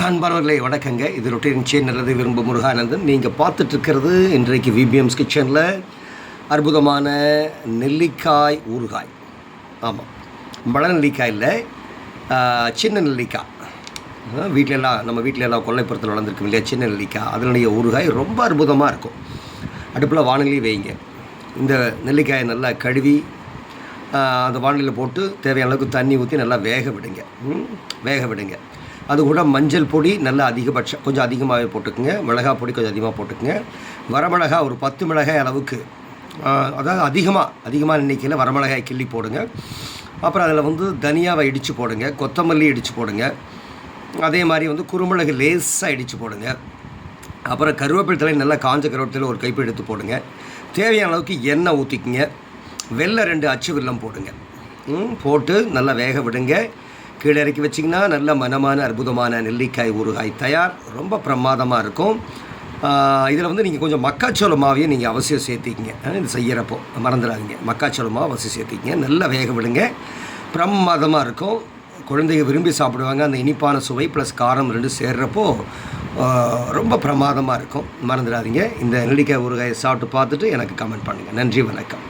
அன்பானவர்களே வணக்கங்க. இது ரொட்டீன் சேன் நல்லது விரும்பும் முருகானந்தன். நீங்கள் பார்த்துட்ருக்கிறது இன்றைக்கு விபிஎம்ஸ் கிச்சனில் அற்புதமான நெல்லிக்காய் ஊறுகாய். ஆமாம், பழ நெல்லிக்காய் இல்லை, சின்ன நெல்லிக்காய். நம்ம வீட்டிலெல்லாம் கொல்லைப்புறத்தில் வளர்ந்துருக்கும் இல்லையா, சின்ன நெல்லிக்காய். அதனுடைய ஊறுகாய் ரொம்ப அற்புதமாக இருக்கும். அடுப்பில் வானொலி வைங்க. இந்த நெல்லிக்காயை நல்லா கழுவி அந்த வானொலியில் போட்டு தேவையான அளவுக்கு தண்ணி ஊற்றி நல்லா வேக விடுங்க. அது கூட மஞ்சள் பொடி நல்லா அதிகபட்சம் கொஞ்சம் அதிகமாகவே போட்டுக்குங்க. மிளகாய் பொடி கொஞ்சம் அதிகமாக போட்டுக்குங்க. வரமிளகா ஒரு 10 மிளகாய் அளவுக்கு, அதாவது அதிகமாக எண்ணிக்கையில் வரமிளகாய் கிள்ளி போடுங்க. அப்புறம் அதில் தனியாவை இடித்து போடுங்க, கொத்தமல்லி இடித்து போடுங்க. அதே மாதிரி குருமிளகு லேசாக இடித்து போடுங்க. அப்புறம் கருவேப்பிலை தலை நல்லா காஞ்ச கருவேப்பிலை ஒரு கைப்பிடி எடுத்து போடுங்க. தேவையான அளவுக்கு எண்ணெய் ஊற்றிக்குங்க. வெள்ளை 2 அச்சு வெல்லம் போடுங்க. போட்டு நல்லா வேக விடுங்க. கீழே இறக்கி வச்சிங்கன்னா நல்ல மனமான அற்புதமான நெல்லிக்காய் ஊறுகாய் தயார். ரொம்ப பிரமாதமாக இருக்கும். இதில் நீங்கள் கொஞ்சம் மக்காச்சோள மாவையும் நீங்கள் அவசியம் சேர்த்திக்கிங்க. இது செய்கிறப்போ மறந்துடாதீங்க, மக்காச்சோள மாவு அவசியம் சேர்த்திக்கிங்க. நல்லா வேக விடுங்க. பிரமாதமாக இருக்கும். குழந்தைங்க விரும்பி சாப்பிடுவாங்க. அந்த இனிப்பான சுவை ப்ளஸ் காரம் 2 சேர்றப்போ ரொம்ப பிரமாதமாக இருக்கும். மறந்துடாதீங்க. இந்த நெல்லிக்காய் ஊறுகாயை சாப்பிட்டு பார்த்துட்டு எனக்கு கமெண்ட் பண்ணுங்கள். நன்றி, வணக்கம்.